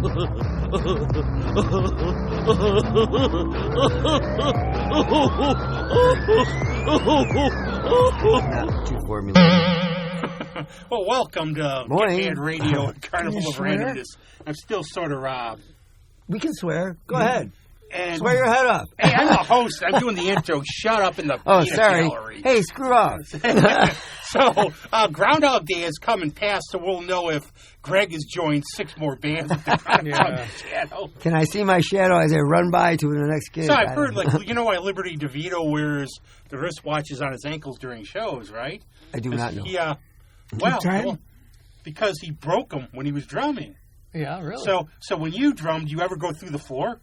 Not too formulated. Well, welcome to Bad Radio and Carnival of Randomness. I'm still sort of Rob. We can swear. Go ahead. And swear your head off. Hey, I'm the host. I'm doing the intro. Shut up in the peanut gallery. Hey, screw off. So, Groundhog Day has come and passed, so we'll know if Greg has joined 6 more bands at the Groundhog Shadow. Can I see my shadow as I run by to the next gig? So I've heard, like, you know why Liberty DeVito wears the wristwatches on his ankles during shows, right? I do not know. Yeah. Well, because he broke them when he was drumming. Yeah, really? So when you drummed, do you ever go through the floor?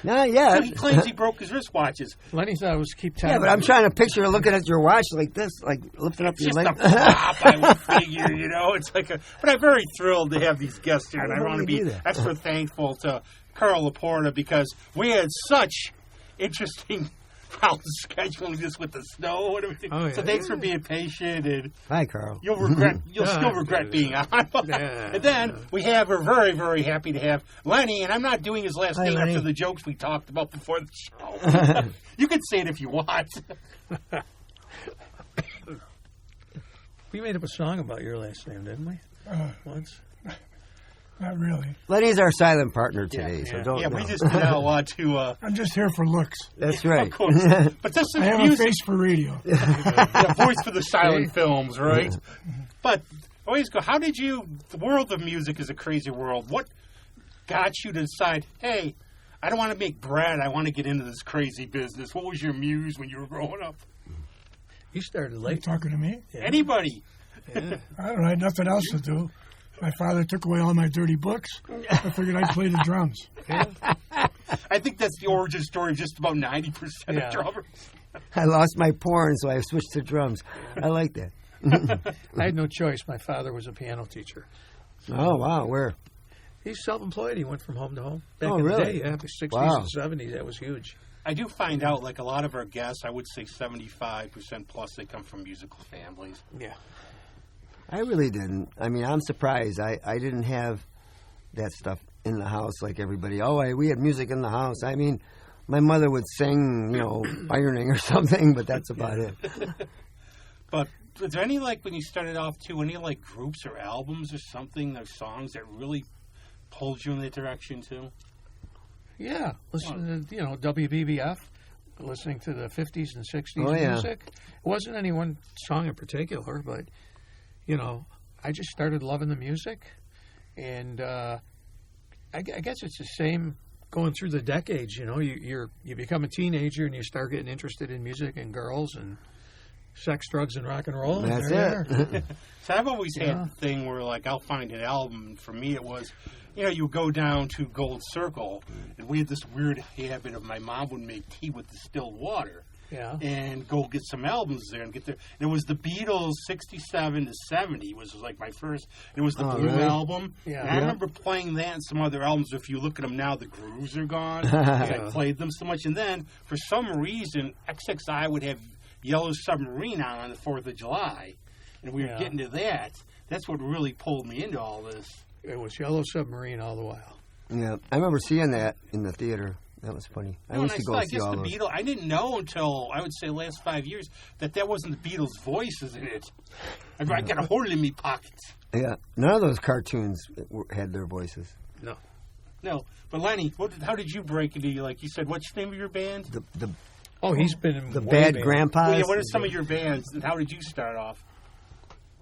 Not yet. So he claims he broke his wristwatches. Lenny thought it was keep time. Yeah, but I'm trying to picture looking at your watch like this, like lifting up your leg. It's just a prop, I would figure, you know. It's like but I'm very thrilled to have these guests here, and I want to be extra thankful to Karl LaPorta because we had such interesting scheduling this with the snow and everything. Oh, yeah. So thanks for being patient. And hi, Karl. You'll still regret being on. And then we're very, very happy to have Lenny, and I'm not doing his last name after the jokes we talked about before the show. You can say it if you want. We made up a song about your last name, didn't we? Once. Not really. Lenny's our silent partner today, so don't. Yeah, we just did not want to. I'm just here for looks. That's right. Of course. But this is I have music. A face for radio. The voice for the silent films, right? But always go. How did you? The world of music is a crazy world. What got you to decide? Hey, I don't want to make bread. I want to get into this crazy business. What was your muse when you were growing up? You started late. You talking to me? Yeah. Anybody? Yeah. I don't know. I had nothing else to do. My father took away all my dirty books. I figured I'd play the drums. Yeah. I think that's the origin story of just about 90% of drummers. I lost my porn, so I switched to drums. I like that. I had no choice. My father was a piano teacher. Oh, wow. Where? He's self-employed. He went from home to home. Back in the really? day, the 60s and 70s, that was huge. I do find out, like a lot of our guests, I would say 75% plus, they come from musical families. Yeah. I really didn't. I mean, I'm surprised. I didn't have that stuff in the house like everybody. We had music in the house. I mean, my mother would sing, ironing or something, but that's about it. But was there any, like, when you started off, too, any, like, groups or albums or something, or songs that really pulled you in that direction, too? Yeah. Listen to, WBBF, listening to the 50s and 60s music. It wasn't any one song in particular, but... I just started loving the music, and I guess it's the same going through the decades. You become a teenager and you start getting interested in music and girls and sex, drugs, and rock and roll. That's it. So I've always had the thing where, like, I'll find an album. And for me, it was, you go down to Gold Circle, and we had this weird habit of my mom would make tea with distilled water. Yeah. And go get some albums there and get there. And it was the Beatles 67 to 70 was like my first. It was the Blue album. Yeah. And I remember playing that and some other albums. If you look at them now, the grooves are gone. I played them so much. And then, for some reason, XXI would have Yellow Submarine on the 4th of July. And we were getting to that. That's what really pulled me into all this. It was Yellow Submarine all the while. Yeah. I remember seeing that in the theater. That was funny. I used to go see all those. Beatles. I didn't know until, I would say, last 5 years that wasn't the Beatles' voices in it. I got a hole in me pockets. Yeah. None of those cartoons had their voices. No. But Lenny, how did you break into, like you said, what's the name of your band? He's been in the Bad Grandpas. Well, what are some of your bands, and how did you start off?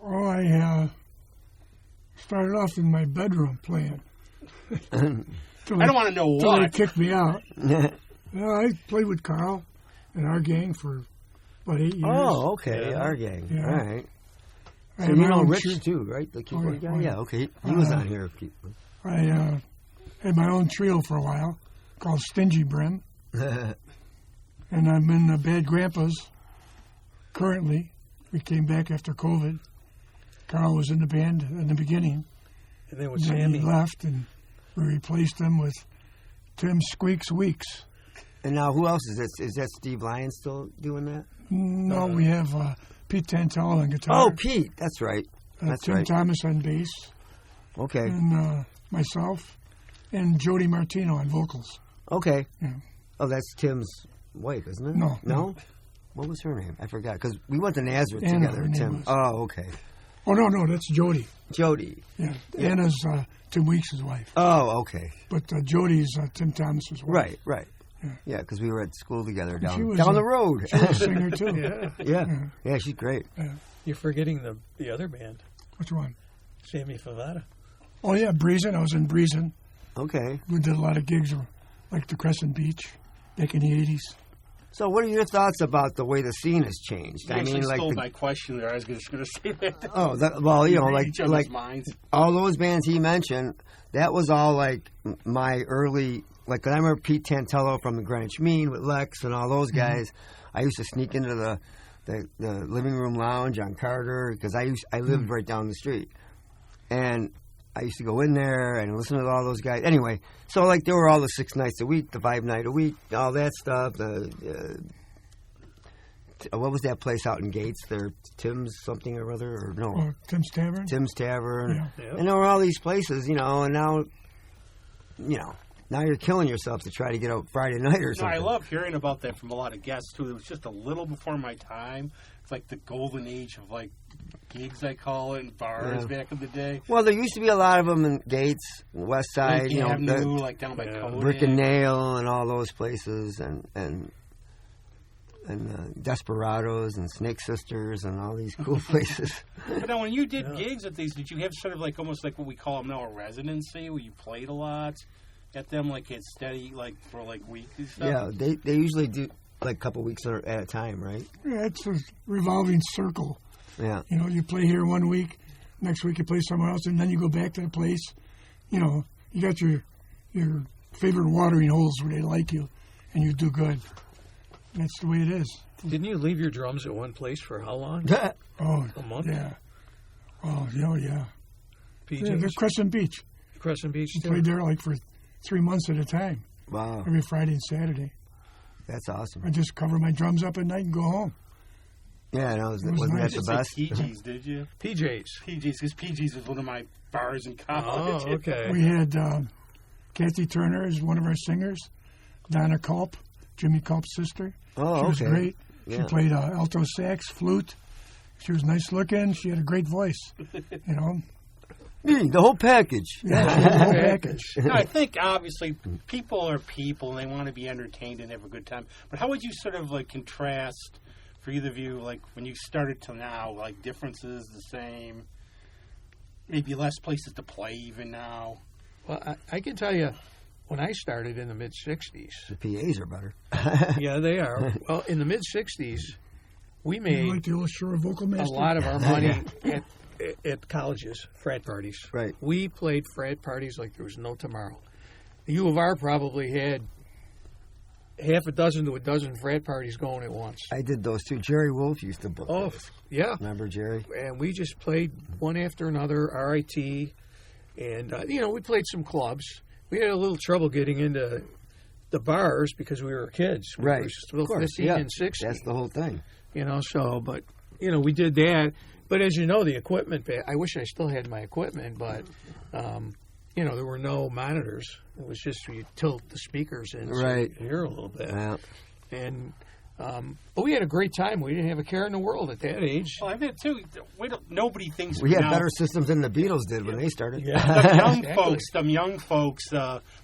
Oh, I started off in my bedroom playing. I don't want to know why. what. They kicked me out. I played with Karl and our gang for about 8 years. Oh, okay. Yeah. Our gang. Yeah. All right. So you know Rich, too, right? The keyboard guy? Yeah, okay. He was on here. I had my own trio for a while called Stingy Brim. And I'm in the Bad Grandpas currently. We came back after COVID. Karl was in the band in the beginning. And then with Sammy. He left, and we replaced him with Tim Squeaks Weeks. And now who else is that? Is that Steve Lyon still doing that? No, we have Pete Tantel on guitar. Oh, Pete. That's right. That's Tim right. Thomas on bass. Okay. And myself, and Jody Martino on vocals. Okay. Yeah. Oh, that's Tim's wife, isn't it? No. What was her name? I forgot, because we went to Nazareth Anna, together, her name Tim. was. Oh, okay. Oh, no, that's Jody. Jody. Yeah. Anna's Tim Weeks' wife. Oh, okay. But Jody's Tim Thomas's wife. Right. Yeah, because we were at school together down was the road. She was a singer, too. Yeah, she's great. You're forgetting the other band, Which one? Sammy Favara. Oh, yeah, Breezin'. I was in Breezin'. Okay. We did a lot of gigs like the Crescent Beach back in the 80s. So what are your thoughts about the way the scene has changed? You actually like stole my question there. I was just going to say that. Oh, well, you know, Each other's minds. all those bands he mentioned, that was all like my early, like, 'cause I remember Pete Tantello from the Greenwich Mean with Lex and all those guys. I used to sneak into the living room lounge on Carter because I lived right down the street, and I used to go in there and listen to all those guys. Anyway, so like there were all the 6 nights a week, the 5 night a week, all that stuff. What was that place out in Gates there? Tim's something or other, or no? Oh, Tim's Tavern? Tim's Tavern. Yeah. And there were all these places, you know, and now you're killing yourself to try to get out Friday night or No, something. I love hearing about that from a lot of guests, too. It was just a little before my time. It's like the golden age of, like, gigs, I call it, and bars back in the day. Well, there used to be a lot of them in Gates, West Side, Like Avenue, like down by Kodak. Brick and Nail and all those places, and Desperados and Snake Sisters and all these cool places. But now, when you did gigs at these, did you have sort of like almost like what we call them now a residency, where you played a lot at them, like at steady, like for like weeks and stuff? Yeah, they usually do like a couple weeks at a time, right? Yeah, it's a revolving circle. Yeah. You know, you play here one week, next week you play somewhere else, and then you go back to the place. You know, you got your favorite watering holes where they like you, and you do good. That's the way it is. Didn't you leave your drums at one place for how long? Oh, A month? yeah. Oh, yeah. PJ's? Yeah, they're Crescent Beach. Crescent Beach, We too. played there like for 3 months at a time, Wow, every Friday and Saturday. that's awesome. I just cover my drums up at night and go home. Yeah, no, was wasn't nice. that the Say best? PG's, did you? PJ's. PG's, because PG's was one of my bars in college. Oh, okay. We had Kathy Turner as one of our singers, Donna Culp, Jimmy Culp's sister. Oh, She was okay. great. Yeah. She played alto sax, flute. She was nice looking. She had a great voice. You know, The whole package. yeah, she had the whole package. No, I think obviously people are people and they want to be entertained and have a good time. But how would you sort of like contrast for either of you, like when you started to now, like differences, the same, maybe less places to play even now? Well, I can tell you, when I started in the mid-'60s, The PAs are better. yeah, they are. Well, in the mid-'60s, we You made like the old Shore Vocal a Master? lot of our money at colleges, frat parties. Right. We played frat parties like there was no tomorrow. The U of R probably had half a dozen to a dozen frat parties going at once. I did those too. Jerry Wolf used to book Oh, those. yeah. Remember Jerry? And we just played one after another, RIT, and, we played some clubs. We had a little trouble getting into the bars because we were kids. We Right. were still Of course, 15 yeah. and 16. That's the whole thing. We did that. But as you know, the equipment, I wish I still had my equipment, but, there were no monitors. It was just you tilt the speakers in so Right. you could hear a little bit. Yeah. And but we had a great time. We didn't have a care in the world at that age. Well, I bet too. Nobody thinks We had now, better systems than the Beatles did when they started. Them young folks.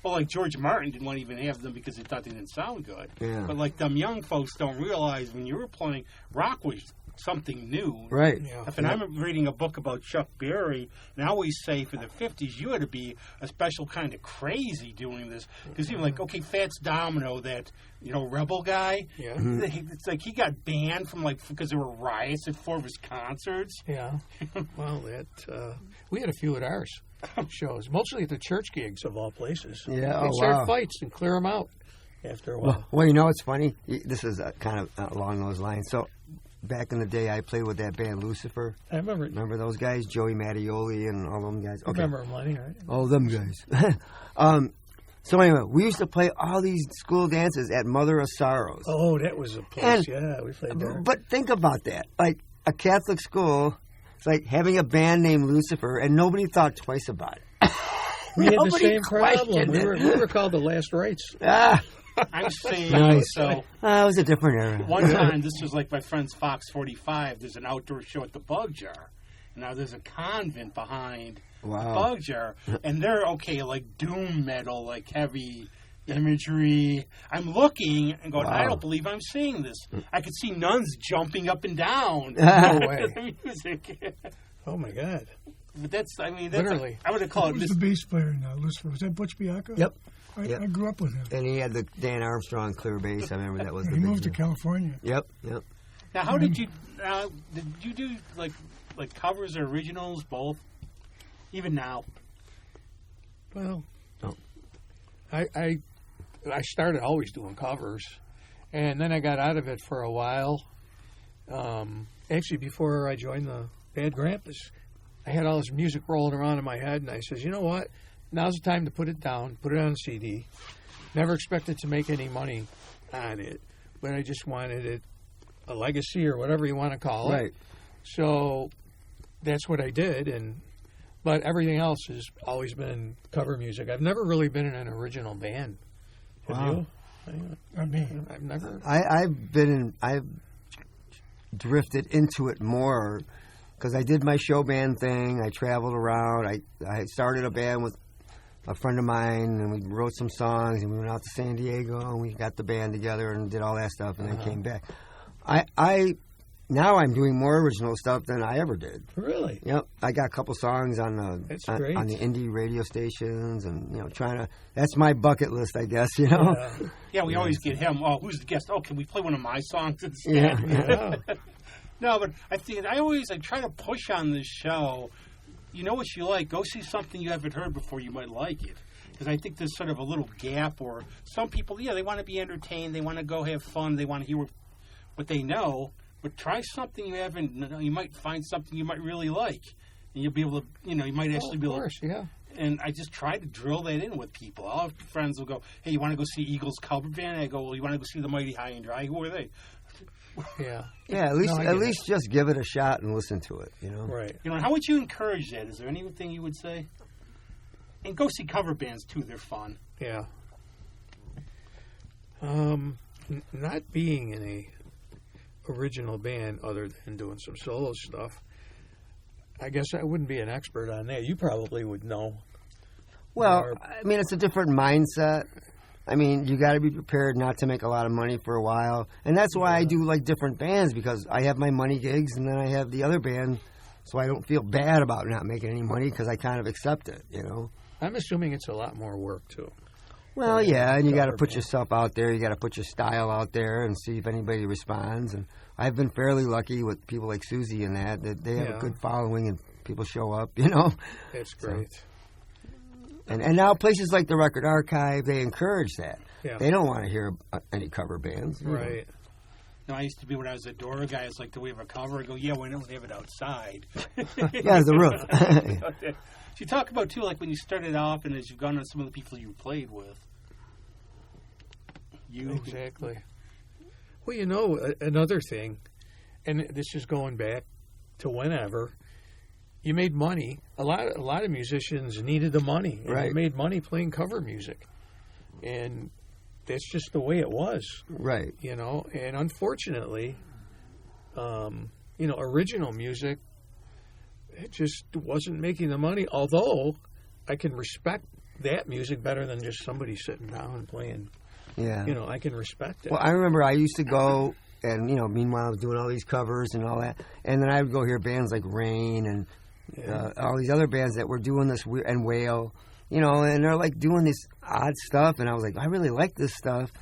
Like George Martin didn't want to even have them because he thought they didn't sound good. Yeah. But like them young folks don't realize when you were playing, rock was something new. Right. Yeah. And I'm reading a book about Chuck Berry, and I always say for the 50s, you had to be a special kind of crazy doing this. Because even like, okay, Fats Domino, that, rebel guy, Yeah. it's like he got banned from because there were riots at 4 of his concerts. Yeah. Well, we had a few at ours shows, mostly at the church gigs of all places. Yeah, We'd oh, start wow. fights and clear them out after a while. Well, you know what's funny? This is kind of along those lines. So, back in the day, I played with that band Lucifer. I remember. Remember those guys? Joey Mattioli and all them guys? Okay. Remember them, Lenny, right? All them guys. So anyway, we used to play all these school dances at Mother of Sorrows. Oh, that was a place. Yeah, we played there. But think about that. Like, a Catholic school, it's like having a band named Lucifer, and nobody thought twice about it. We had the Nobody same problem. questioned it. We were called the Last Rights. Ah, I'm saying, Nice. so it was a different era. one time, this was like my friend's Fox 45, there's an outdoor show at the Bug Jar. Now there's a convent behind the Bug Jar, and they're like doom metal, like heavy imagery. I'm looking and going, I don't believe I'm seeing this. I could see nuns jumping up and down. No way. The music. Oh, my God. But that's Literally. I would have called Who's it the bass player now? Was that Butch Bianca? Yep. I grew up with him. And he had the Dan Armstrong clear bass. I remember that was the He big moved to deal. California. Yep. Now, how did you do like covers or originals both? Even now, Well, I started always doing covers, and then I got out of it for a while. Actually, before I joined the Bad Grampus, I had all this music rolling around in my head, and I says, you know what? Now's the time to put it down, put it on a CD. Never expected to make any money on it, but I just wanted it a legacy or whatever you want to call it. Right. So that's what I did, but everything else has always been cover music. I've never really been in an original band. Have Wow. you? Not me. I've never. I've drifted into it more because I did my show band thing. I traveled around. I had started a band with a friend of mine, and we wrote some songs, and we went out to San Diego, and we got the band together and did all that stuff, and then came back. Now I'm doing more original stuff than I ever did. Really? Yep, I got a couple songs on the That's great. on the indie radio stations, and trying to. That's my bucket list, I guess. yeah, we always get him. Oh, who's the guest? Oh, can we play one of my songs instead? Yeah. No, but I try to push on this show. You know what you like? Go see something you haven't heard before. You might like it. Because I think there's sort of a little gap where some people, they want to be entertained. They want to go have fun. They want to hear what they know. But try something you haven't. You might find something you might really like. And you'll be able to, you might actually be able to. Of course, yeah. And I just try to drill that in with people. All our friends will go, hey, you want to go see Eagles cover band? I go, well, you want to go see the Mighty High and Dry? Who are they? Yeah. Yeah, at least just give it a shot and listen to it. Right. How would you encourage that? Is there anything you would say? And go see cover bands too; they're fun. Yeah. Not being in a original band other than doing some solo stuff, I guess I wouldn't be an expert on that. You probably would know. Well, it's a different mindset. You got to be prepared not to make a lot of money for a while. And that's why I do like different bands, because I have my money gigs and then I have the other band, so I don't feel bad about not making any money because I kind of accept it, I'm assuming it's a lot more work, too. Well, yeah, and you got to put yourself out there. You got to put your style out there and see if anybody responds. And I've been fairly lucky with people like Susie and that they have a good following and people show up, That's great. So. And now places like the Record Archive, they encourage that. Yeah. They don't want to hear any cover bands. Right. I used to be, when I was a door guy, it's like, do we have a cover? I go, yeah, we don't have it outside. Yeah, the roof. You talk about, too, like when you started off and as you've gone on some of the people you played with. Exactly. Well, another thing, and this is going back to whenever, you made money. A lot of musicians needed the money. And right. They made money playing cover music. And that's just the way it was. Right. And unfortunately, original music, it just wasn't making the money. Although I can respect that music better than just somebody sitting down and playing. Yeah. I can respect it. Well, I remember I used to go, and meanwhile I was doing all these covers and all that, and then I would go hear bands like Rain and all these other bands that were doing this weird, and Whale, and they're like doing this odd stuff, and I was like, I really like this stuff,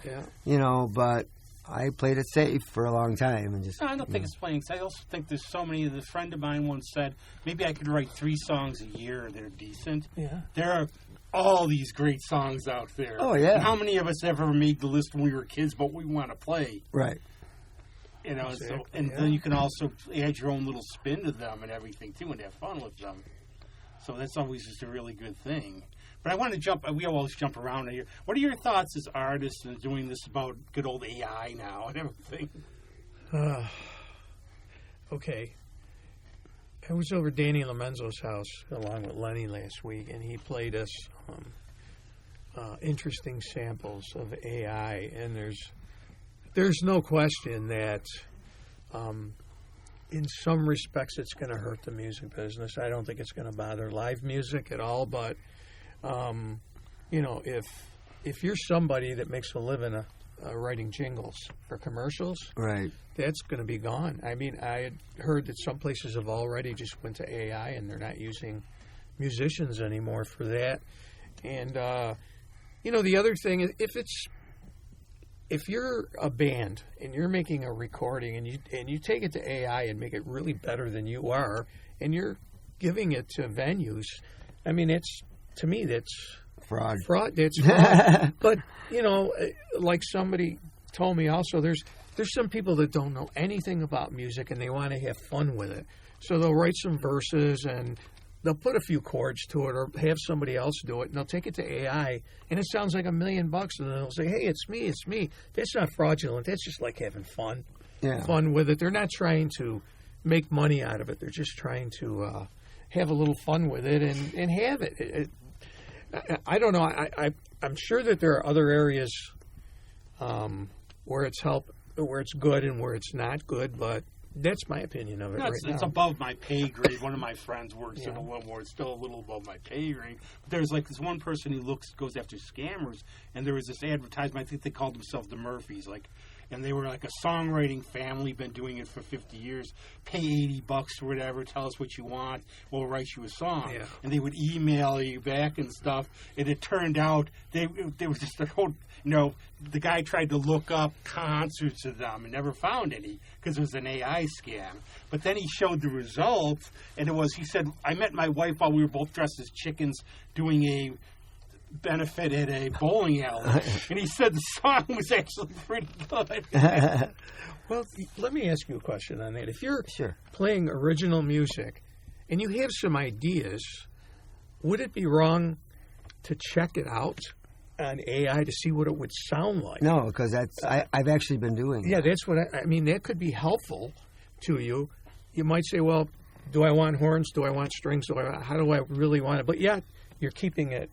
but I played it safe for a long time and just. No, I don't think it's playing. I also think there's so many. A friend of mine once said, maybe I could write 3 songs a year that are decent. Yeah. There are all these great songs out there. Oh yeah. And how many of us ever made the list when we were kids, but we want to play? Right. Exactly, then you can also add your own little spin to them and everything too, and have fun with them. So that's always just a really good thing. But I want to jump. We always jump around here. What are your thoughts as artists and doing this about good old AI now and everything? Okay. I was over Danny Lomenzo's house along with Lenny last week, and he played us interesting samples of AI, and there's no question that in some respects it's going to hurt the music business. I don't think it's going to bother live music at all, but if you're somebody that makes a living writing jingles for commercials, right, that's going to be gone. I mean, I had heard that some places have already just went to AI and they're not using musicians anymore for that. And the other thing is, if you're a band and you're making a recording and you take it to AI and make it really better than you are, and you're giving it to venues, I mean, to me that's fraud. That's fraud. But like somebody told me also, there's some people that don't know anything about music and they want to have fun with it, so they'll write some verses and they'll put a few chords to it or have somebody else do it, and they'll take it to AI, and it sounds like $1 million, and then they'll say, hey, it's me. That's not fraudulent. That's just like having fun with it. They're not trying to make money out of it. They're just trying to have a little fun with it and have it. I don't know. I'm sure that there are other areas where it's good and where it's not good, but that's my opinion of it right now. It's above my pay grade. One of my friends works in a little more. It's still a little above my pay grade. But there's like this one person who goes after scammers, and there was this advertisement. I think they called themselves the Murphys, and they were like a songwriting family, been doing it for 50 years. Pay $80 or whatever. Tell us what you want. We'll write you a song. Yeah. And they would email you back and stuff. And it turned out they were just a whole. The guy tried to look up concerts of them and never found any because it was an AI scam. But then he showed the results, and he said, I met my wife while we were both dressed as chickens doing a benefit at a bowling alley. And he said the song was actually pretty good. Well, let me ask you a question on that. If you're playing original music and you have some ideas, would it be wrong to check it out on AI to see what it would sound like? No, because I've actually been doing that. Yeah, that's what I mean. That could be helpful to you. You might say, well, do I want horns? Do I want strings? How do I really want it? But yeah, you're keeping it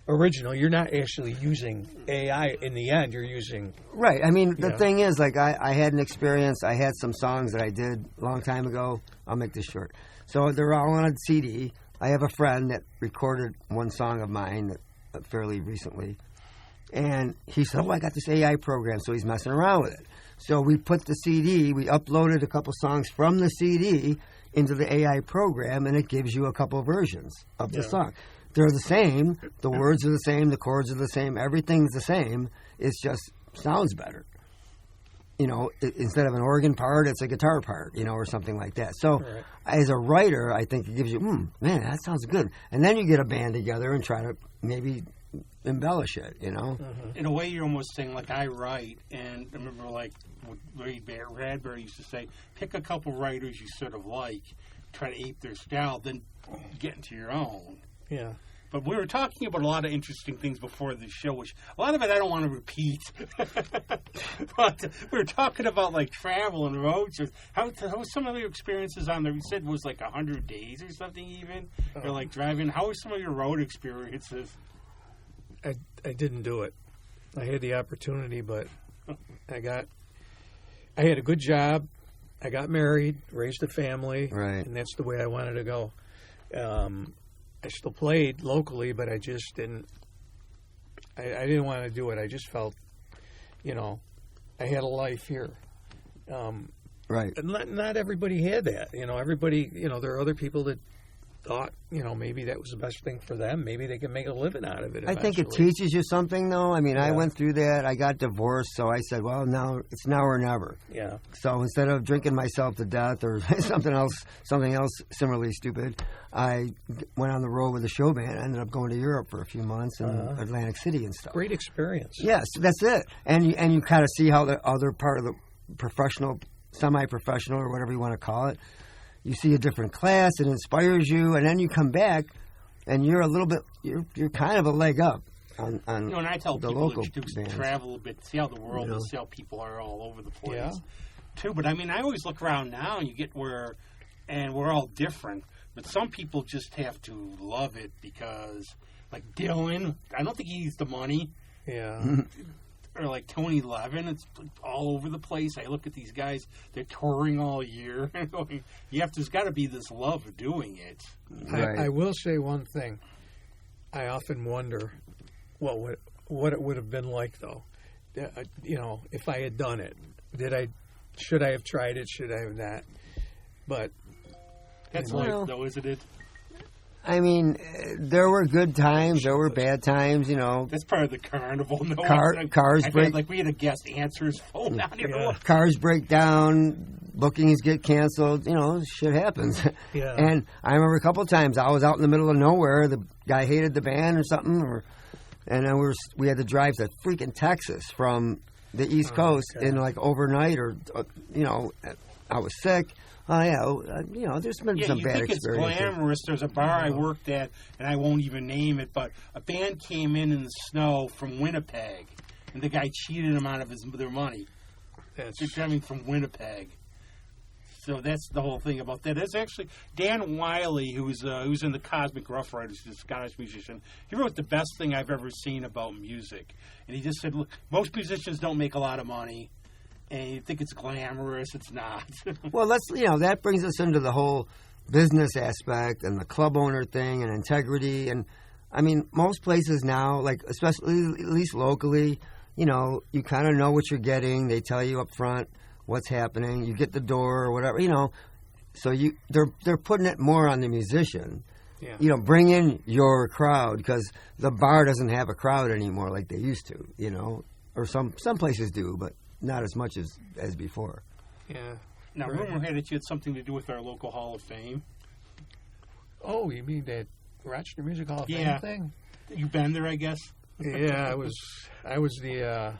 original. You're not actually using AI in the end. You're using... Right. I mean, the thing is, I had an experience. I had some songs that I did a long time ago. I'll make this short. So they're all on a CD. I have a friend that recorded one song of mine fairly recently, and he said, I got this AI program, so he's messing around with it. So we put the CD, we uploaded a couple songs from the CD into the AI program, and it gives you a couple versions of the song. They're the same, the words are the same, the chords are the same, everything's the same, it's just sounds better. Instead of an organ part, it's a guitar part, or something like that. So as a writer, I think it gives you, man, that sounds good. And then you get a band together and try to maybe embellish it, In a way, you're almost saying, I write, and I remember, Ray Bradbury used to say, pick a couple writers you sort of like, try to ape their style, then get into your own. Yeah. But we were talking about a lot of interesting things before the show, which a lot of it I don't want to repeat. But we were talking about travel and road trips. How was some of your experiences on there? You said it was 100 days or something even, or driving. How were some of your road experiences? I didn't do it. I had the opportunity, but I had a good job. I got married, raised a family, and that's the way I wanted to go. I still played locally, but I just didn't. I didn't want to do it. I just felt, I had a life here. Right. And not everybody had that. Everybody. There are other people that thought, maybe that was the best thing for them. Maybe they can make a living out of it eventually. I think it teaches you something, though. I mean, I went through that. I got divorced, so I said, well, now it's now or never. Yeah. So instead of drinking myself to death or something else similarly stupid, I went on the road with a show band. I ended up going to Europe for a few months in Atlantic City and stuff. Great experience. Yes, that's it. And you kind of see how the other part of the professional, semi-professional, or whatever you want to call it, you see a different class, it inspires you, and then you come back, and you're a little bit, you're kind of a leg up on and I tell the people local to bands. Travel a bit, see how the world is, see how people are all over the place, too. But I mean, I always look around now, and you get where and we're all different. But some people just have to love it because, like Dylan, I don't think he needs the money. Yeah. Or like Tony Levin, it's all over the place. I look at these guys; they're touring all year. There's got to be this love of doing it. Right. I will say one thing. I often wonder what it would have been like, though. If I had done it, should I have tried it? Should I have not? But that's life, though, isn't it? I mean, there were good times, there were bad times, That's part of the carnival. No, cars break. Like we had a guest answer his phone down here. Yeah. Cars break down, bookings get canceled. Shit happens. Yeah. And I remember a couple of times I was out in the middle of nowhere. The guy hated the band or something, and then we had to drive to freaking Texas from the East Coast in like overnight, or I was sick. Oh, yeah, there's been some bad experiences. You think it's glamorous. There's a bar I worked at, and I won't even name it, but a band came in the snow from Winnipeg, and the guy cheated them out of their money. They're coming from Winnipeg. So that's the whole thing about that. It's actually Dan Wiley, who's in the Cosmic Rough Riders, he's a Scottish musician. He wrote the best thing I've ever seen about music. And he just said, look, most musicians don't make a lot of money. And you think it's glamorous, it's not. Well, that brings us into the whole business aspect and the club owner thing and integrity. And I mean, most places now, like especially at least locally, you kind of know what you're getting. They tell you up front what's happening. You get the door or whatever, So they're putting it more on the musician. Yeah. Bring in your crowd, because the bar doesn't have a crowd anymore like they used to. Or some places do, but not as much as before. Yeah. Now, rumor had it you had something to do with our local Hall of Fame. Oh, you mean that Rochester Music Hall of Fame thing? You've been there, I guess? Yeah, I was the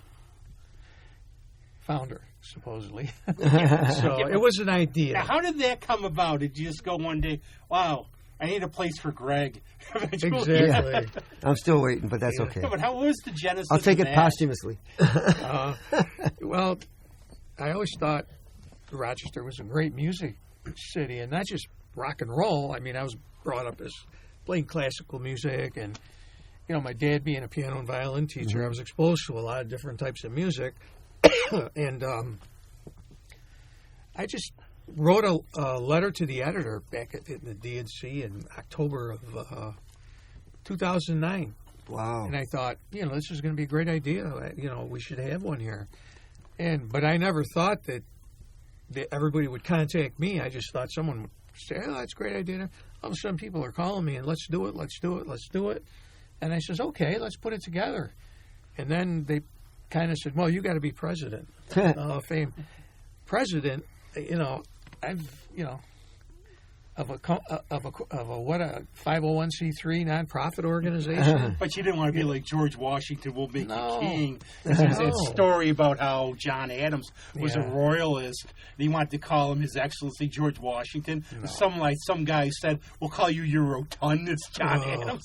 founder, supposedly. So it was an idea. Now, how did that come about? Did you just go one day, wow, I need a place for Greg? Exactly. Yeah. I'm still waiting, but that's okay. Yeah, but how was the genesis I'll take of it that? posthumously. Well, I always thought Rochester was a great music city, and not just rock and roll. I mean, I was brought up as playing classical music, and my dad being a piano and violin teacher, I was exposed to a lot of different types of music, and I just wrote a letter to the editor back in the DNC in October of 2009. Wow. And I thought, this is going to be a great idea. We should have one here. But I never thought that everybody would contact me. I just thought someone would say, oh, that's a great idea. All of a sudden people are calling me and let's do it. And I says, okay, let's put it together. And then they kind of said, well, you got to be president of Fame. President, of a 501c3 nonprofit organization. But you didn't want to be like George Washington will make you king. There's that story about how John Adams was a royalist, and he wanted to call him His Excellency George Washington. No. Some guy said, "We'll call you your rotundus, John Adams."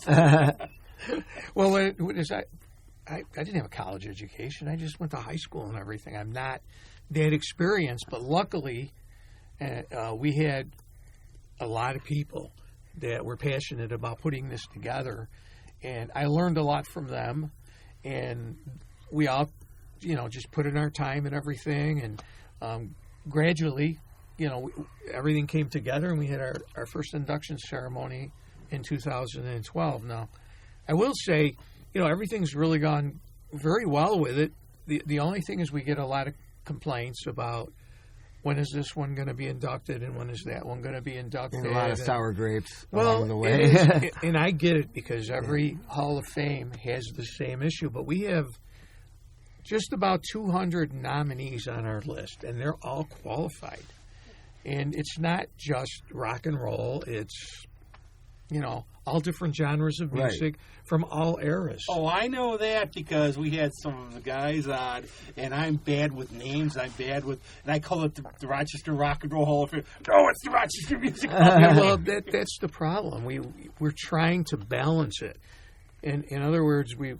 Well, I didn't have a college education. I just went to high school and everything. I'm not that experienced, but luckily we had a lot of people that were passionate about putting this together, and I learned a lot from them, and we all, just put in our time and everything, and gradually, everything came together, and we had our first induction ceremony in 2012. Now, I will say, everything's really gone very well with it. The only thing is we get a lot of complaints about when is this one going to be inducted and when is that one going to be inducted. And a lot of sour grapes along the way. And I get it because every Hall of Fame has the same issue. But we have just about 200 nominees on our list, and they're all qualified. And it's not just rock and roll. It's, all different genres of music from all eras. Oh, I know that because we had some of the guys on, and I'm bad with names. And I call it the Rochester Rock and Roll Hall of Fame. No, it's the Rochester Music Hall of Fame. Well, that's the problem. We're trying to balance it. In other words, we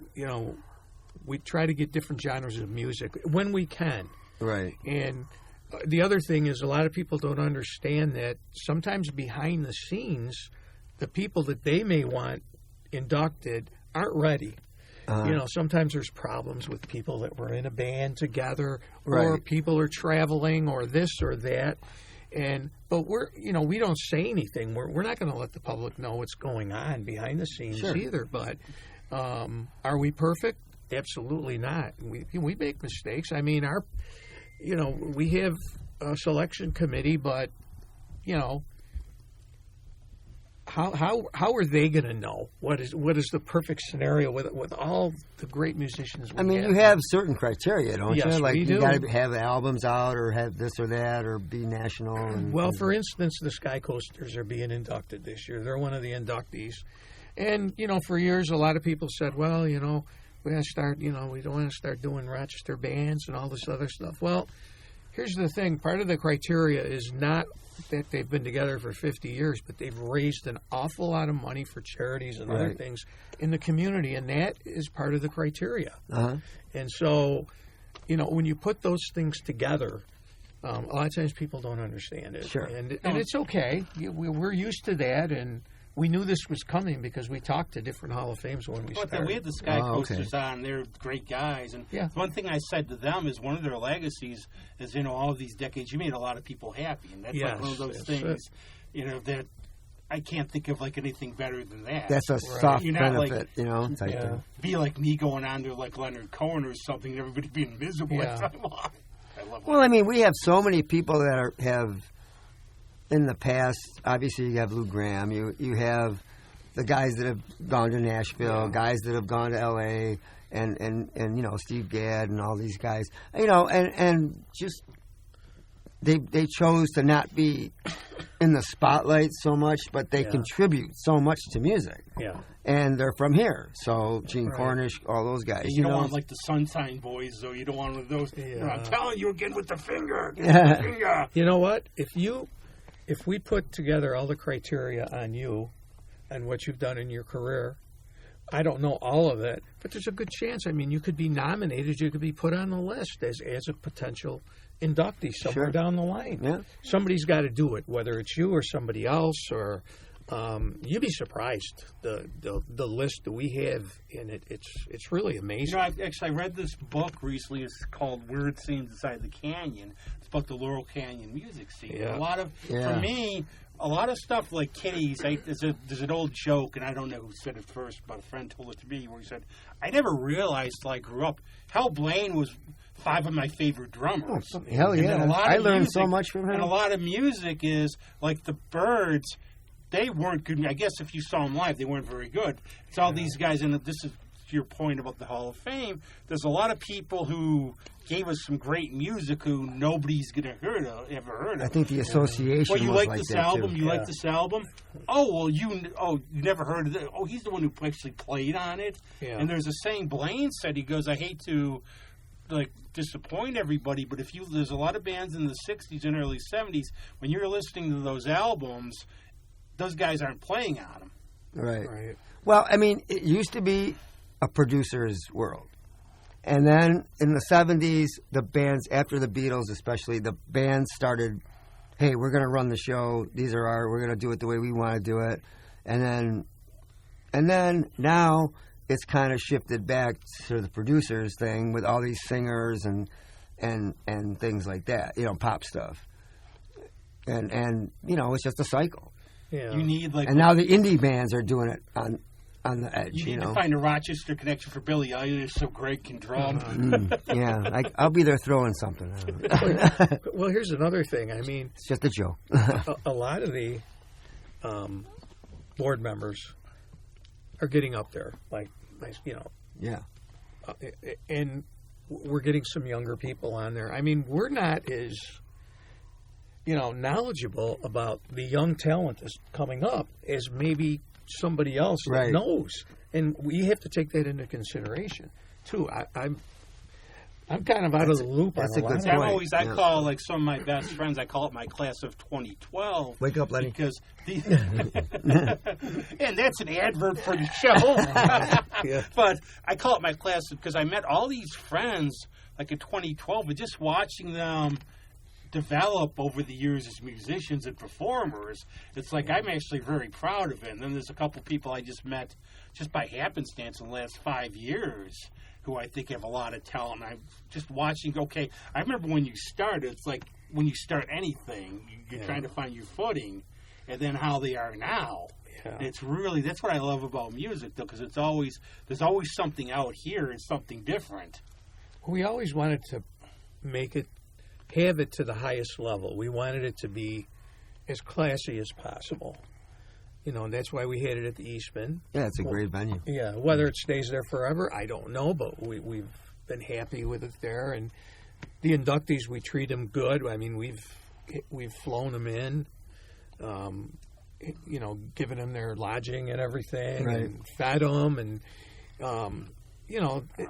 try to get different genres of music when we can. Right. And the other thing is a lot of people don't understand that sometimes behind the scenes, the people that they may want inducted aren't ready. Sometimes there's problems with people that were in a band together, or people are traveling, or this or that. But we don't say anything. We're not going to let the public know what's going on behind the scenes either. But are we perfect? Absolutely not. We make mistakes. I mean, we have a selection committee, but how are they going to know what is the perfect scenario with all the great musicians we have? You have certain criteria, don't you? Like we do. You got to have albums out, or have this or that, or be national. Well, for instance, the Sky Coasters are being inducted this year. They're one of the inductees. And, for years, a lot of people said, well, we don't want to start doing Rochester bands and all this other stuff. Well, here's the thing. Part of the criteria is not that they've been together for 50 years, but they've raised an awful lot of money for charities and other things in the community, and that is part of the criteria. And so, when you put those things together, a lot of times people don't understand it. Sure. And it's okay. We're used to that, and we knew this was coming because we talked to different Hall of Fames when we started. We had the Sky Coasters on. They're great guys. And one thing I said to them is one of their legacies is, all of these decades, you made a lot of people happy. And that's like one of those things, that I can't think of like anything better than that. That's a soft benefit, type thing. Be like me going on to like Leonard Cohen or something, and everybody being miserable. Yeah. I love that. Well, we have so many people that have... In the past, obviously, you have Lou Gramm. You have the guys that have gone to Nashville, guys that have gone to L.A., and Steve Gadd and all these guys. And just they chose to not be in the spotlight so much, but they contribute so much to music. Yeah. And they're from here. So Gene Cornish, all those guys. And you don't want like the Sunshine Boys, though. You don't want one of those. I'm telling you again with the finger. You know what? If we put together all the criteria on you and what you've done in your career, I don't know all of it, but there's a good chance. You could be nominated. You could be put on the list as a potential inductee somewhere down the line. Yeah. Somebody's got to do it, whether it's you or somebody else. Or you'd be surprised the list that we have in it. It's really amazing. I read this book recently. It's called Weird Scenes Inside the Canyon. It's about the Laurel Canyon music scene. Yeah. For me, a lot of stuff like Kitties. There's an old joke, and I don't know who said it first, but a friend told it to me, where he said, "I never realized till I grew up, Hal Blaine was 5 of my favorite drummers." Oh, hell yeah! I learned so much from him. And a lot of music is like the Byrds. They weren't good. I guess if you saw them live, they weren't very good. It's all these guys, and this is your point about the Hall of Fame. There's a lot of people who gave us some great music who nobody's going to ever heard of. I think the association well, you was like like this that album? too. You like this album? Oh, well, you never heard of it? Oh, he's the one who actually played on it. Yeah. And there's a saying Blaine said. He goes, "I hate to disappoint everybody, but there's a lot of bands in the 60s and early 70s, when you're listening to those albums, those guys aren't playing on them." Right. Well, it used to be a producer's world. And then in the 70s, the bands, after the Beatles especially, the bands started, hey, we're going to run the show. We're going to do it the way we want to do it. And then now it's kind of shifted back to the producers thing with all these singers and things like that, pop stuff. And it's just a cycle. Yeah. You need and now the indie bands are doing it on the edge. You need to find a Rochester connection for Billy Eilish so Greg can drum. I'll be there throwing something. Well, here's another thing. It's just a joke. a lot of the board members are getting up there, Yeah. And we're getting some younger people on there. We're not as knowledgeable about the young talent that's coming up as maybe somebody else that knows, and we have to take that into consideration too. I'm kind of out of the loop. That's on a good point. I call like some of my best friends. I call it my class of 2012. Wake up, Lenny. Because and that's an advert for the show. But I call it my class because I met all these friends like in 2012, but just watching them develop over the years as musicians and performers. It's like I'm actually very proud of it. And then there's a couple people I just met just by happenstance in the last 5 years who I think have a lot of talent. I'm just watching, okay, I remember when you started, it's like when you start anything, you're trying to find your footing, and then how they are now. Yeah. It's really, that's what I love about music, though, because there's always something out here and something different. We always wanted to have it to the highest level. We wanted it to be as classy as possible. And that's why we had it at the Eastman. Yeah, it's a great venue. Yeah, whether it stays there forever, I don't know, but we've been happy with it there. And the inductees, we treat them good. I mean, we've flown them in, given them their lodging and everything, and fed them, and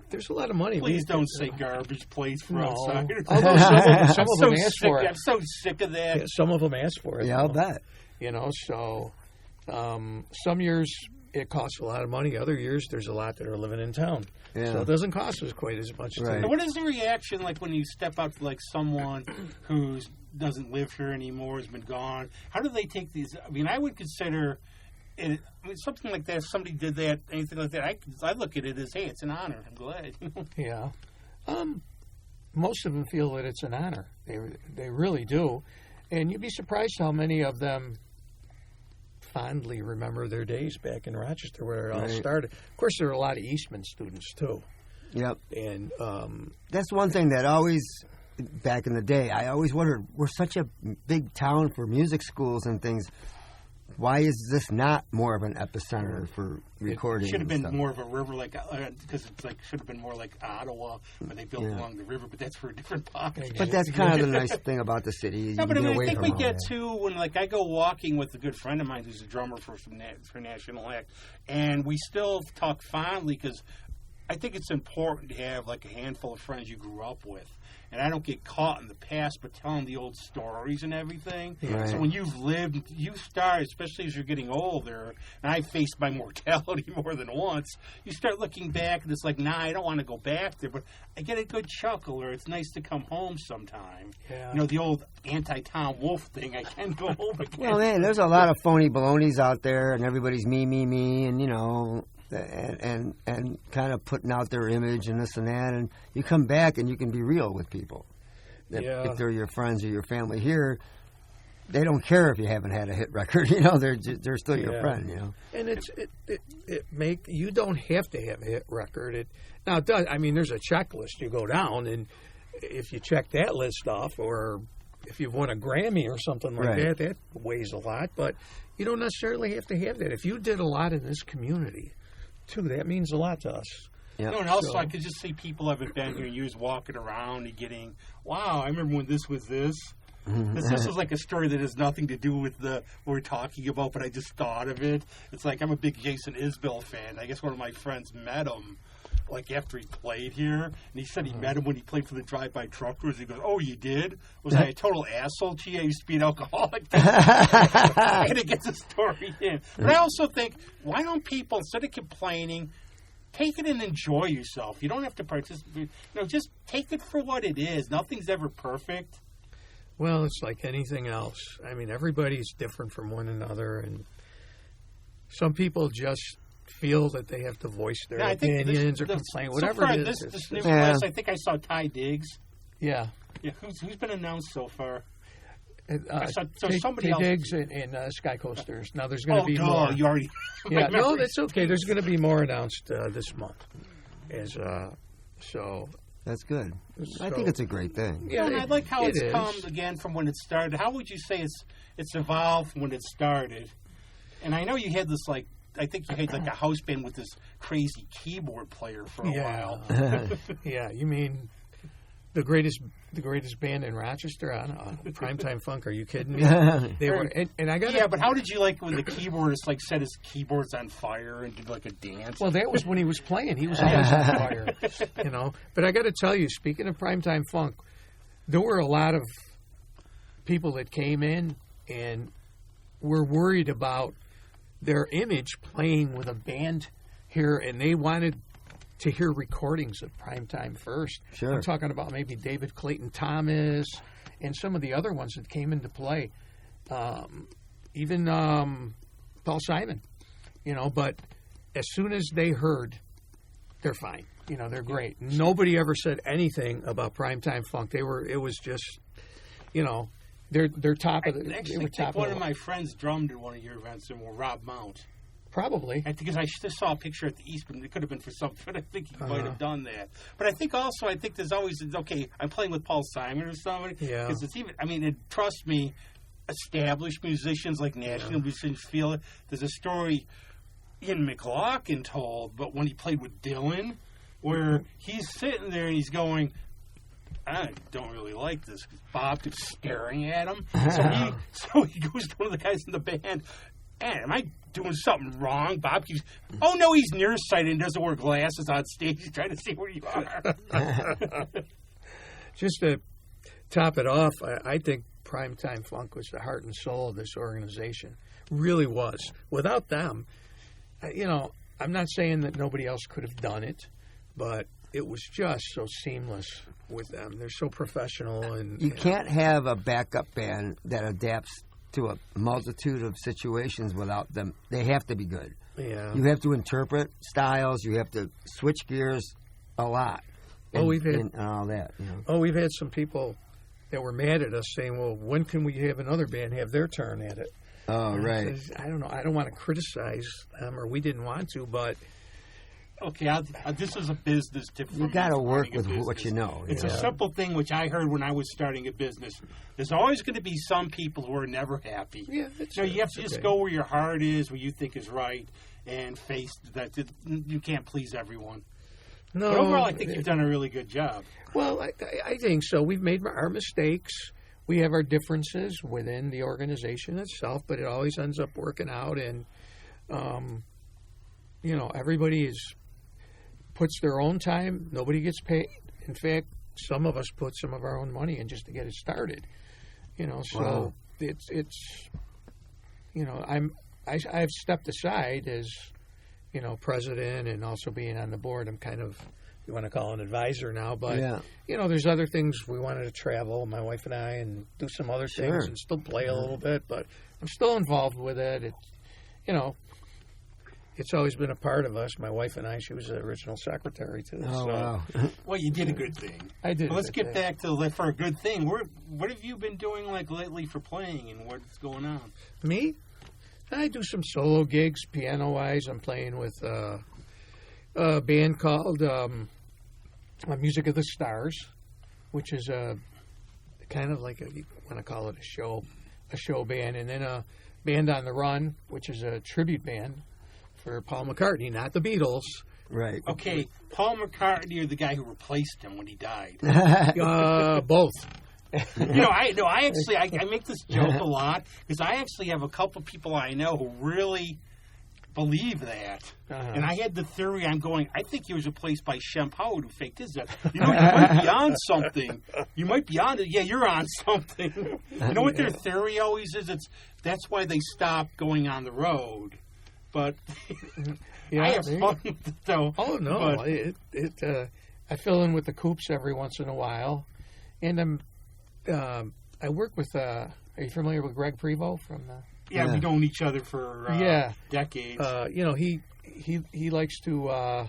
there's a lot of money. Please don't say garbage plates for outside. Although some of them ask for it. I'm so sick of that. Yeah, some of them ask for it. Yeah, I'll bet. So some years it costs a lot of money. Other years there's a lot that are living in town. Yeah. So it doesn't cost us quite as much. Right. What is the reaction like when you step out to like someone who doesn't live here anymore, has been gone? How do they take these? I mean, I would consider it, something like that. If somebody did that, anything like that, I look at it as, hey, it's an honor. I'm glad. Yeah. Most of them feel that it's an honor. They really do. And you'd be surprised how many of them fondly remember their days back in Rochester where it all started. Of course, there are a lot of Eastman students, too. Yep. And that's one thing that always, back in the day, I always wondered, we're such a big town for music schools and things. Why is this not more of an epicenter for recording? It should have been more of a river, because it's like should have been more like Ottawa, where they built along the river. But that's for a different podcast. But that's kind of the nice thing about the city. No, but I think we get to when I go walking with a good friend of mine who's a drummer for National Act, and we still talk fondly because I think it's important to have a handful of friends you grew up with. And I don't get caught in the past, but telling the old stories and everything. Right. So when you've lived, you start, especially as you're getting older, and I faced my mortality more than once, you start looking back, and it's like, I don't want to go back there, but I get a good chuckle, or it's nice to come home sometime. Yeah. The old anti-Tom Wolfe thing, I can go home again. Well, man, there's a lot of phony balonies out there, and everybody's me, and, and kind of putting out their image and this and that, and you come back and you can be real with people. If they're your friends or your family here, they don't care if you haven't had a hit record. They're still your friend. And you don't have to have a hit record. Now it does. I mean, there's a checklist you go down, and if you check that list off, or if you've won a Grammy or something like that weighs a lot. But you don't necessarily have to have that. If you did a lot in this community, too, that means a lot to us. Yep. And also I could just see people haven't been here years walking around and getting, wow, I remember when this was this. This is like a story that has nothing to do with what we're talking about, but I just thought of it. It's like I'm a big Jason Isbell fan. I guess one of my friends met him after he played here, and he said he met him when he played for the Drive-By Truckers. He goes, "Oh, you did? Was I a total asshole to you? I used to be an alcoholic." And it gets a story in. But I also think, why don't people, instead of complaining, take it and enjoy yourself? You don't have to participate. Just take it for what it is. Nothing's ever perfect. Well, it's like anything else. I mean, everybody's different from one another, and some people just feel that they have to voice their opinions or complain, whatever it is. This new class, I think I saw Ty Diggs. Yeah. Yeah. Who's been announced so far? Somebody else. Diggs and Sky Coasters. Now there's going to be more. You already. Yeah. No, that's okay. There's going to be more announced this month. That's good. I think it's a great thing. Yeah, and I like how it's come again from when it started. How would you say it's evolved from when it started? And I know you had this I think you had a house band with this crazy keyboard player for a while. Yeah, you mean the greatest band in Rochester? I don't know, Primetime Funk. Are you kidding me? They were, and I got. Yeah, but how did you when the keyboardist set his keyboards on fire and did a dance? Well, that was when he was playing. He was always on fire, But I got to tell you, speaking of Primetime Funk, there were a lot of people that came in and were worried about their image playing with a band here, and they wanted to hear recordings of Primetime first. Sure. I'm talking about maybe David Clayton Thomas and some of the other ones that came into play, even Paul Simon, but as soon as they heard, they're fine. They're great. Nobody ever said anything about Primetime Funk. It was just, they're top of the. Actually, I think one of my friends drummed at one of your events, and Rob Mount. Probably. Because I just saw a picture at the Eastman. It could have been for something, but I think he might have done that. But I think there's always, okay, I'm playing with Paul Simon or somebody. Yeah. Because it's even, trust me, established musicians like national musicians feel it. There's a story Ian McLaughlin told, but when he played with Dylan, where he's sitting there and he's going, I don't really like this. Bob keeps staring at him. So he goes to one of the guys in the band, am I doing something wrong? Bob keeps, oh no, he's nearsighted and doesn't wear glasses on stage. He's trying to see where you are. Just to top it off, I think Primetime Funk was the heart and soul of this organization. Really was. Without them, I'm not saying that nobody else could have done it, but it was just so seamless with them. They're so professional. And you can't have a backup band that adapts to a multitude of situations without them. They have to be good. Yeah. You have to interpret styles. You have to switch gears a lot. And all that. We've had some people that were mad at us saying, well, when can we have another band have their turn at it? Oh, right. I don't know. I don't want to criticize them, or we didn't want to, but... Okay, this is a business. You got to work with what you know. It's a simple thing, which I heard when I was starting a business. There's always going to be some people who are never happy. Yeah, you have to just go where your heart is, where you think is right, and face that you can't please everyone. No, but overall, I think you've done a really good job. Well, I think so. We've made our mistakes. We have our differences within the organization itself, but it always ends up working out. And, everybody puts their own time. Nobody gets paid. In fact, some of us put some of our own money in just to get it started. So wow. it's I've stepped aside as president and also being on the board. I'm kind of, you want to call an advisor now, but there's other things. We wanted to travel, my wife and I, and do some other things and still play a little bit, but I'm still involved with it. It's always been a part of us. My wife and I, she was the original secretary to this. Oh, wow. Well, you did a good thing. I did. Well, let's get back to for a good thing. What have you been doing lately for playing, and what's going on? Me? I do some solo gigs, piano-wise. I'm playing with a band called Music of the Stars, which is kind of like you want to call it a show band, and then a Band on the Run, which is a tribute band for Paul McCartney, not the Beatles. Right. Okay, Paul McCartney or the guy who replaced him when he died? Both. I make this joke a lot because I actually have a couple people I know who really believe that. And I had the theory, I think he was replaced by Shem Howard, who faked his death. You might be on something. You might be on it. Yeah, you're on something. You know what their theory always is? That's why they stopped going on the road. But I have fun with it, though. Oh, no. I fill in with the Coops every once in a while. And I work with, are you familiar with Greg Prevost from the... Yeah, we've known each other for decades. He likes to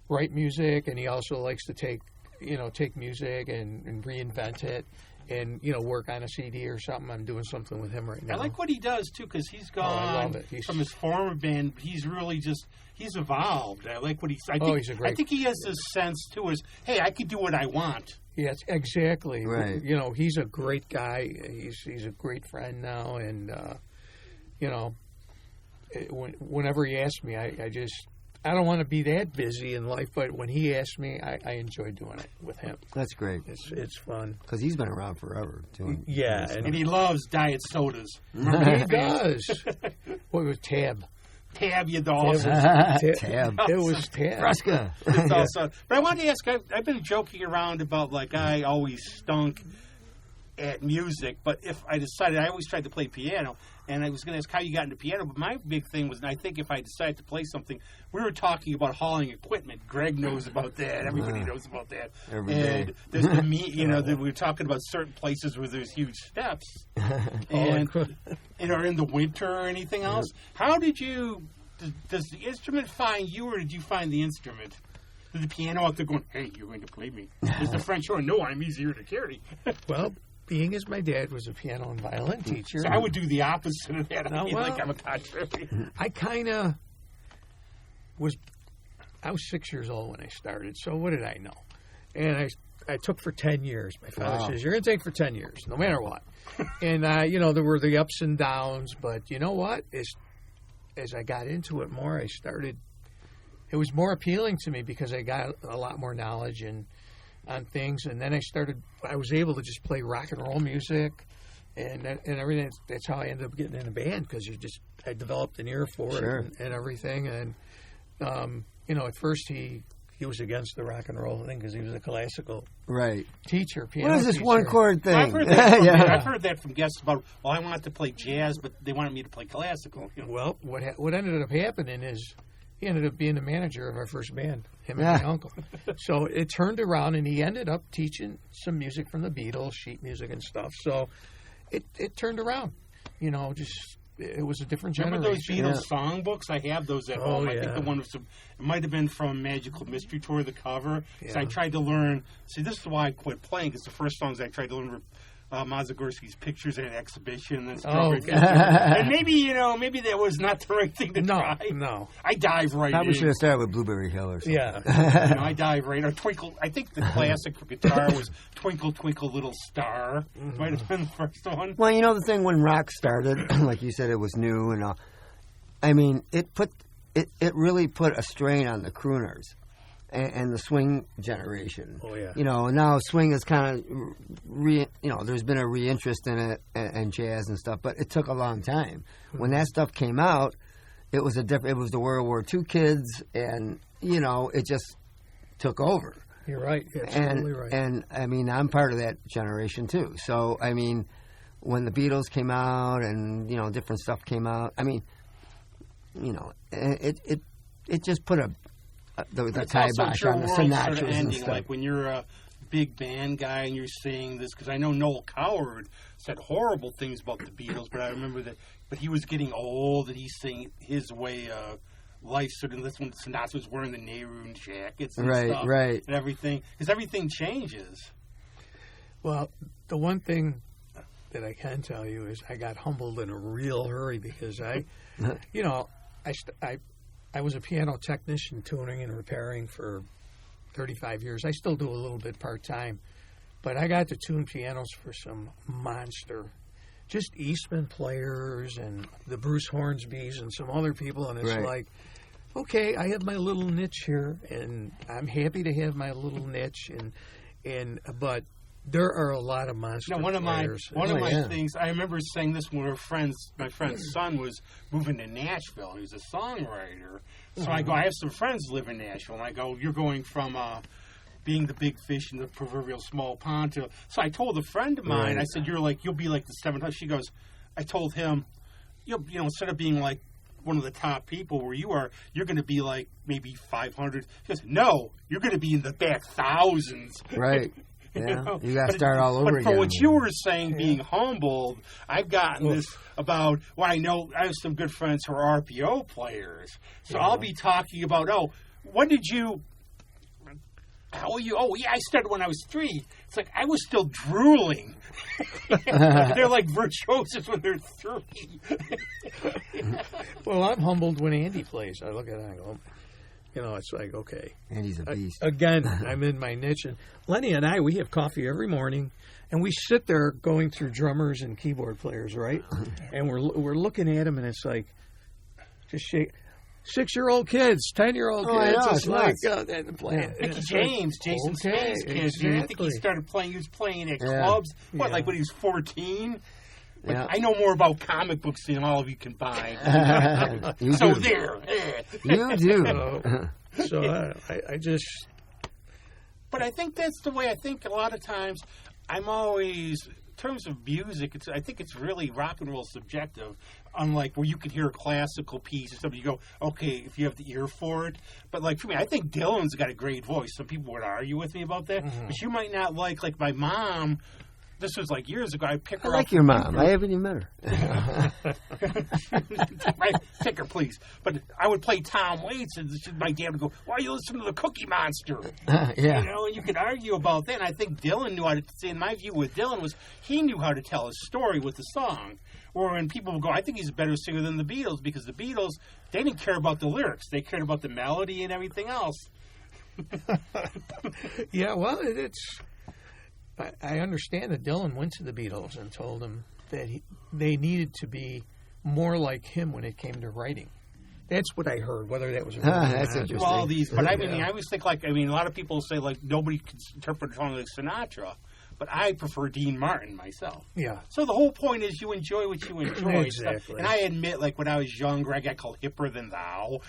write music, and he also likes to take music and reinvent it, and work on a CD or something. I'm doing something with him right now. I like what he does too, because he's gone from his former band. He's really he's evolved. I like what he's. He's a great. I think he has this sense too, hey, I can do what I want. Yes, exactly. Right. He's a great guy. He's a great friend now, and whenever he asks me, I don't want to be that busy in life, but when he asks me, I enjoy doing it with him. That's great. It's fun. Because he's been around forever. Yeah. And he loves diet sodas. He does. What was Tab? Tab, you dog. Tab. It was Tab. Fresca. But I wanted to ask, I've been joking around about, I always stunk at music, but if I decided, I always tried to play piano. and I was going to ask how you got into piano, but my big thing was, and I think if I decided to play something, we were talking about hauling equipment. Greg knows about that. Everybody knows about that. Every and day. there's the that we were talking about certain places where there's huge steps, and or in the winter or anything else. How did you? Does the instrument find you, or did you find the instrument? Did the piano out there going, "Hey, you're going to play me"? Is the French horn? No, I'm easier to carry. Well, being as my dad was a piano and violin teacher, So I would do the opposite of that. Like I'm a contrary. I kind of was. I was 6 years old when I started, so what did I know? And I took for 10 years. My father says, "You're going to take for 10 years, no matter what." And there were the ups and downs, but you know what? As I got into it more, it was more appealing to me because I got a lot more knowledge on things. And then I was able to just play rock and roll music and everything. That's how I ended up getting in a band, because I developed an ear for it and everything. And, at first he was against the rock and roll thing because he was a classical teacher, piano What is this teacher. one chord thing? I've heard that, I've heard that from guests about, I wanted to play jazz, but they wanted me to play classical. Well, what ended up happening is he ended up being the manager of our first band, him and my uncle. So it turned around, and he ended up teaching some music from the Beatles, sheet music and stuff. So it turned around. It was a different generation. Remember those Beatles songbooks? I have those at home. Yeah. I think the one was, it might have been from Magical Mystery Tour, the cover. So I tried to learn. See, this is why I quit playing, because the first songs I tried to learn were Mazagorski's Pictures at an Exhibition. And and maybe that was not the right thing to try. No. I dive right Probably in. should have started with Blueberry Hill or something. Yeah. I dive right. Or Twinkle. I think the classic for guitar was Twinkle, Twinkle, Little Star. Might have been the first one. Well, the thing when rock started, like you said, it was new and all. I mean, it really put a strain on the crooners and the swing generation. Oh, yeah. Now swing is kind of there's been a reinterest in it and jazz and stuff, but it took a long time. When that stuff came out, it was it was the World War II kids, and it just took over. You're right. You're absolutely right. And I mean, I'm part of that generation too. So I mean, when the Beatles came out and different stuff came out, I mean, it just put the kibosh on the Sinatras and stuff. Like when you're a big band guy and you're saying this, because I know Noel Coward said horrible things about the Beatles, but I remember that. But he was getting old, and he's saying his way of life. So that's when Sinatra was wearing the Nehru jackets and stuff, and everything, because everything changes. Well, the one thing that I can tell you is I got humbled in a real hurry, because I was a piano technician, tuning and repairing for 35 years. I still do a little bit part-time. But I got to tune pianos for some monster, just Eastman players and the Bruce Hornsbys and some other people. And it's like, okay, I have my little niche here, and I'm happy to have my little niche. But there are a lot of monster players. One of my things, I remember saying this when my friend's son was moving to Nashville. He was a songwriter. So I go, I have some friends who live in Nashville. And I go, you're going from being the big fish in the proverbial small pond to... So I told a friend of mine, I said, you'll be like the 700. She goes, I told him, instead of being like one of the top people where you are, you're going to be like maybe 500. She goes, no, you're going to be in the back thousands. Right. Yeah, you got to start all over again. But for what you were saying, being humbled, I've gotten this about, I have some good friends who are RPO players. So I'll be talking about, when did you, how are you? Oh, yeah, I started when I was 3. It's like, I was still drooling. They're like virtuosos when they're 3. Well, I'm humbled when Andy plays. I look at it and I go, it's like, okay. And he's a beast. Again, I'm in my niche. And Lenny and I, we have coffee every morning, and we sit there going through drummers and keyboard players, right? And we're looking at them, and it's like, just shake. 6-year-old kids, 10-year-old kids. It's like, playing. Mickey James, Jason Spade's kids. Exactly. I think he started playing. He was playing at clubs. Like when he was 14. But I know more about comic books than all of you combined. So do. there. You do. So I just... But I think that's the way I think a lot of times I'm always terms of music, I think it's really rock and roll subjective. Unlike where you can hear a classical piece or something, you go, okay, if you have the ear for it. But like for me, I think Dylan's got a great voice. Some people would argue with me about that, but you might not like my mom. This was like years ago. I pick her up. I like your mom. I haven't even met her. Take her, please. But I would play Tom Waits, and my dad would go, "Why are you listening to the Cookie Monster?" Yeah. You know, and you could argue about that. And I think Dylan knew how to. In my view, with Dylan was he knew how to tell a story with the song. Or when people would go, I think he's a better singer than the Beatles because the Beatles they didn't care about the lyrics; they cared about the melody and everything else. Yeah, well, it's. I understand that Dylan went to the Beatles and told them that they needed to be more like him when it came to writing. That's what I heard. Whether that was that's interesting. Well, all these, but I mean, I always think a lot of people say like nobody can interpret a song like Sinatra, but I prefer Dean Martin myself. Yeah. So the whole point is you enjoy what you enjoy. Exactly. And I admit, like when I was younger, I got called hipper than thou.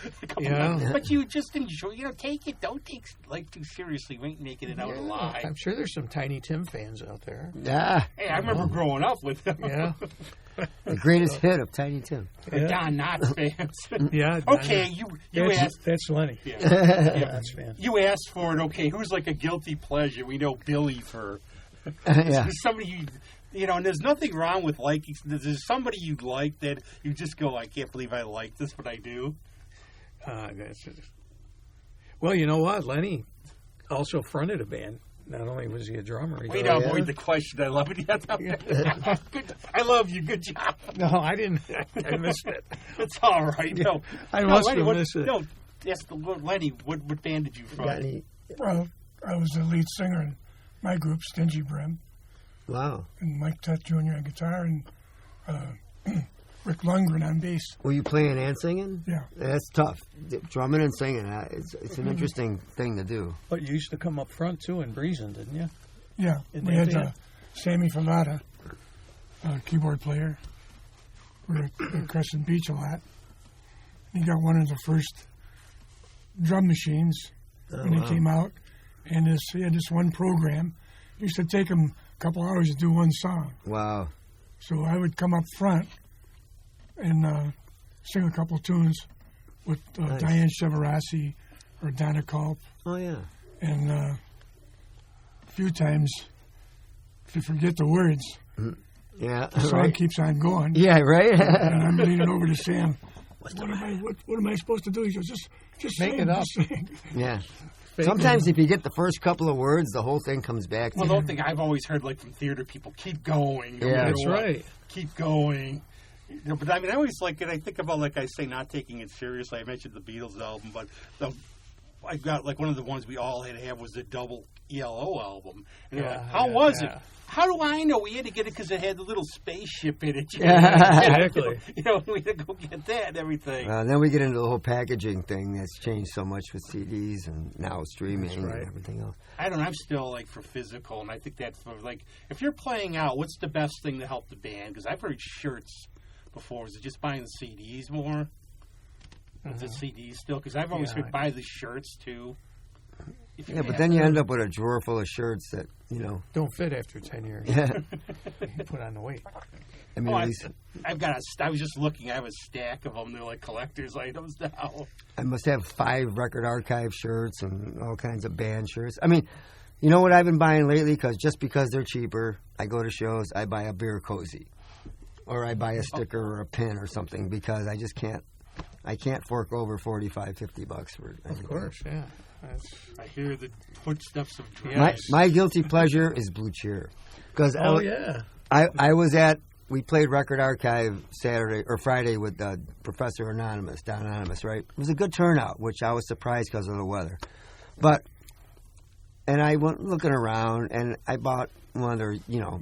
But you just enjoy. Take it. Don't take life too seriously. We ain't making it out alive. I'm sure there's some Tiny Tim fans out there. Yeah. Hey, I remember growing up with them. Yeah. The greatest hit of Tiny Tim. Don Knotts fans. Yeah. Okay, you asked. That's Lenny. Yeah. That's fan. You asked for it. Okay, who's like a guilty pleasure? We know Billy for. Yeah. Somebody, and there's nothing wrong with liking. There's somebody you like that you just go, I can't believe I like this, but I do. Well, you know what? Lenny also fronted a band. Not only was he a drummer. Way to avoid the question. I love it. Good. I love you. Good job. No, I didn't. I missed it. It's all right. No, I must Lenny, have missed it. No, ask Lenny, what band did you front? Well, I was the lead singer in my group, Stingy Brim. Wow. And Mike Tutt Jr. on guitar and Rick Lundgren on bass. Were you playing and singing? Yeah. That's tough. Drumming and singing, it's an interesting thing to do. But you used to come up front, too, in Breezin', didn't you? Yeah. We had Sammy Fallada, keyboard player. We were at Crescent Beach a lot. He got one of the first drum machines when he came out. And he had this one program. It used to take him a couple hours to do one song. Wow. So I would come up front and sing a couple tunes with Nice. Diane Chevarassi or Donna Culp. Oh, yeah. And a few times, if you forget the words, Yeah. the song keeps on going. Yeah, right? And I'm leaning over to Sam. What am I supposed to do? He goes, just make sing, it up. just sing. Yeah. Sometimes if you get the first couple of words, the whole thing comes back to Well, the you. whole thing I've always heard, like from theater people, keep going. no Yeah. matter That's what. right. Keep going. But I mean, I always like it. I think about, like I say, not taking it seriously. I mentioned the Beatles album, but I got like one of the ones we all had to have was the double ELO album. And they're like, how was it? How do I know? We had to get it because it had the little spaceship in it. Exactly. We had to go get that and everything. Then we get into the whole packaging thing that's changed so much with CDs and now streaming right. and everything else. I don't know. I'm still like for physical, and I think that's like if you're playing out, what's the best thing to help the band? Because I've heard shirts before. Is it just buying the CDs more? Is it CDs still? Because I've always heard buy the shirts too. Yeah, but then you end up with a drawer full of shirts that, don't fit after 10 years. Yeah. You put on the weight. I mean, at least I've got I was just looking. I have a stack of them. They're like collector's items now. I must have 5 Record Archive shirts and all kinds of band shirts. I mean, you know what I've been buying lately? Because they're cheaper, I go to shows, I buy a beer cozy. Or I buy a sticker or a pin or something because I just can't. I can't fork over $45, $50 for it. Of course, yeah. I hear the footsteps of drums. My guilty pleasure is Blue Cheer. Because yeah. I was we played Record Archive Saturday or Friday with Professor Anonymous, Don Anonymous, right? It was a good turnout, which I was surprised because of the weather. And I went looking around, and I bought one of their,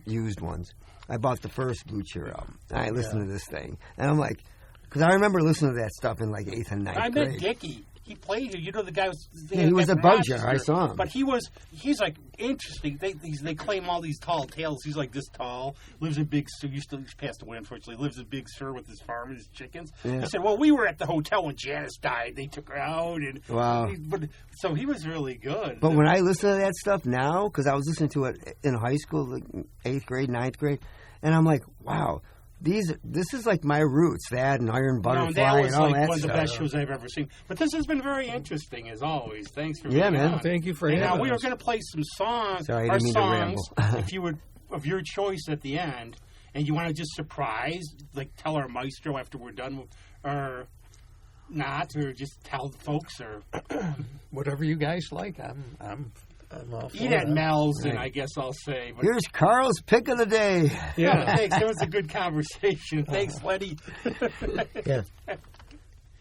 used ones. I bought the first Blue Cheer album. I listened to this thing, and I'm like, because I remember listening to that stuff in like 8th and 9th grade. I met Dickie. he played here. You know, the guy was. He was a bugger. I saw him. But he's like interesting. They claim all these tall tales. He's like this tall. Lives in Big Sur. He's passed away, unfortunately. Lives in Big Sur with his farm and his chickens. Yeah. He said, "Well, we were at the hotel when Janice died. They took her out." And wow. So he was really good. But when I listen to that stuff now, because I was listening to it in high school, like 8th grade, 9th grade, and I'm like, wow. This is like my roots, that and Iron Butterfly that was and all like that one of the stuff. best shows I've ever seen. But this has been very interesting, as always. Thanks for being on. Thank you for having us. Now, we were going to play some songs, Sorry, I didn't mean to ramble. if you would, of your choice at the end, and you want to just surprise, like tell our maestro after we're done, or not, or just tell the folks, or whatever you guys like. I'm all for eat at that. Mel's, and I guess I'll say. But here's Carl's pick of the day. Yeah, thanks. It was a good conversation. Thanks, Lenny. Yeah.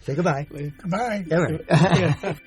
Say goodbye. Goodbye. All right.